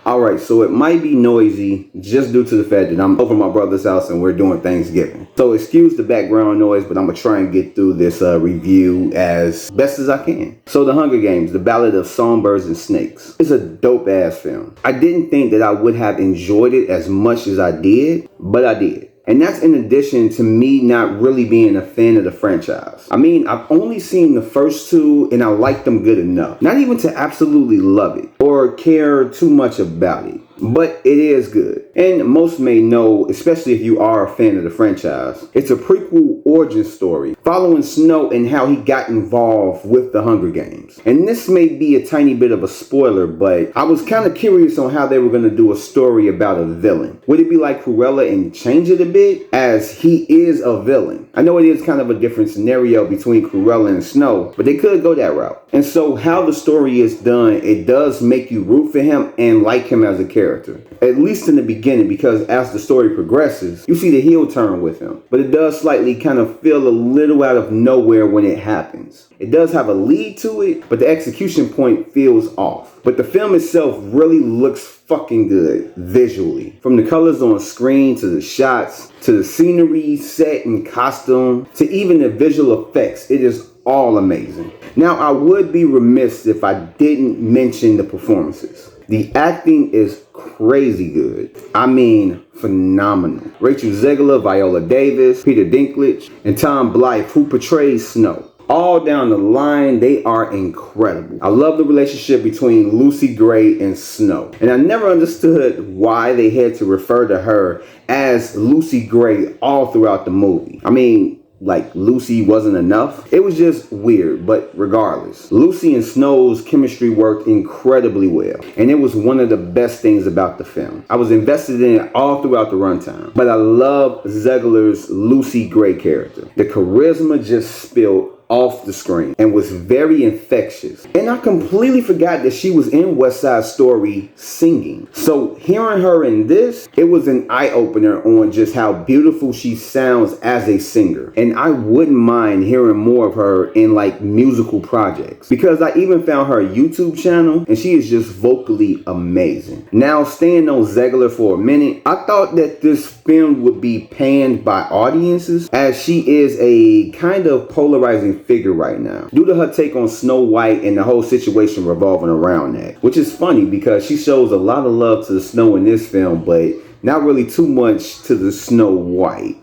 Alright, so it might be noisy just due to the fact that I'm over my brother's house and we're doing Thanksgiving. So excuse the background noise, but I'm going to try and get through this review as best as I can. So The Hunger Games, The Ballad of Songbirds and Snakes. It's a dope ass film. I didn't think that I would have enjoyed it as much as I did, but I did. And that's in addition to me not really being a fan of the franchise. I mean, I've only seen the first two and I like them good enough. Not even to absolutely love it or care too much about it. But it is good. And most may know, especially if you are a fan of the franchise, it's a prequel origin story following Snow and how he got involved with the Hunger Games. And this may be a tiny bit of a spoiler, but I was kind of curious on how they were going to do a story about a villain. Would it be like Cruella and change it a bit, as he is a villain? I know it is kind of a different scenario between Cruella and Snow, but they could go that route. And so how the story is done, it does make you root for him and like him as a character. At least in the beginning, because as the story progresses, you see the heel turn with him. But it does slightly kind of feel a little out of nowhere when it happens. It does have a lead to it, but the execution point feels off. But the film itself really looks fucking good visually. From the colors on screen, to the shots, to the scenery, set, and costume, to even the visual effects, it is all amazing. Now, I would be remiss if I didn't mention the performances. The acting is crazy good. I mean, phenomenal. Rachel Zegler, Viola Davis, Peter Dinklage, and Tom Blythe, who portrays Snow. All down the line, they are incredible. I love the relationship between Lucy Gray and Snow. And I never understood why they had to refer to her as Lucy Gray all throughout the movie. I mean, like Lucy wasn't enough. It was just weird, but regardless, Lucy and Snow's chemistry worked incredibly well, and it was one of the best things about the film. I was invested in it all throughout the runtime, but I love Zegler's Lucy Gray character. The charisma just spilled off the screen and was very infectious. And I completely forgot that she was in West Side Story singing. So hearing her in this, it was an eye-opener on just how beautiful she sounds as a singer. And I wouldn't mind hearing more of her in like musical projects, because I even found her YouTube channel and she is just vocally amazing. Now, staying on Zegler for a minute, I thought that this film would be panned by audiences, as she is a kind of polarizing figure right now due to her take on Snow White and the whole situation revolving around that, which is funny because she shows a lot of love to the Snow in this film, but not really too much to the Snow White.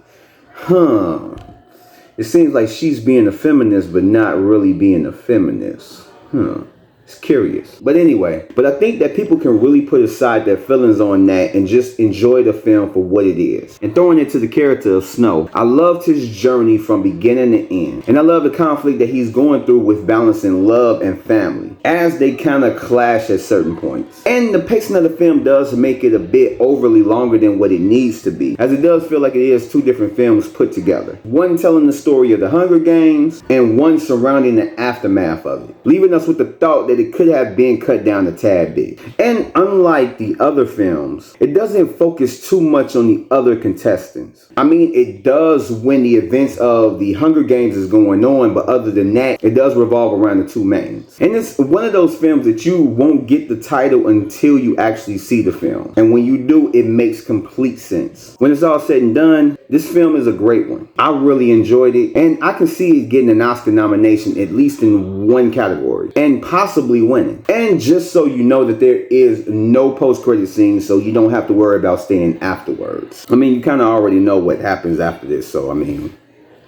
It seems like she's being a feminist but not really being a feminist. It's curious. But anyway, I think that people can really put aside their feelings on that and just enjoy the film for what it is. And throwing it to the character of Snow, I loved his journey from beginning to end. And I love the conflict that he's going through with balancing love and family, as they kind of clash at certain points. And the pacing of the film does make it a bit overly longer than what it needs to be, as it does feel like it is two different films put together. One telling the story of the Hunger Games, and one surrounding the aftermath of it, leaving us with the thought that it could have been cut down a tad bit. And unlike the other films, it doesn't focus too much on the other contestants. I mean, it does when the events of the Hunger Games is going on, but other than that, it does revolve around the two mains. And it's one of those films that you won't get the title until you actually see the film. And when you do, it makes complete sense. When it's all said and done, this film is a great one. I really enjoyed it, and I can see it getting an Oscar nomination, at least in one category, and possibly winning. And just so you know that there is no post-credit scene, so you don't have to worry about staying afterwards. I mean, you kind of already know what happens after this, so I mean,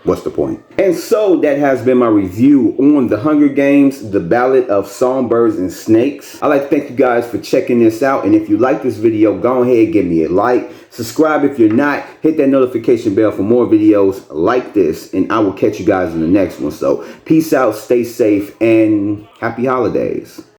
what's the point? And so that has been my review on The Hunger Games, The Ballad of Songbirds and Snakes. I'd like to thank you guys for checking this out, and if you like this video, go ahead, give me a like. Subscribe if you're not. Hit that notification bell for more videos like this, and I will catch you guys in the next one. So peace out, stay safe, and happy holidays.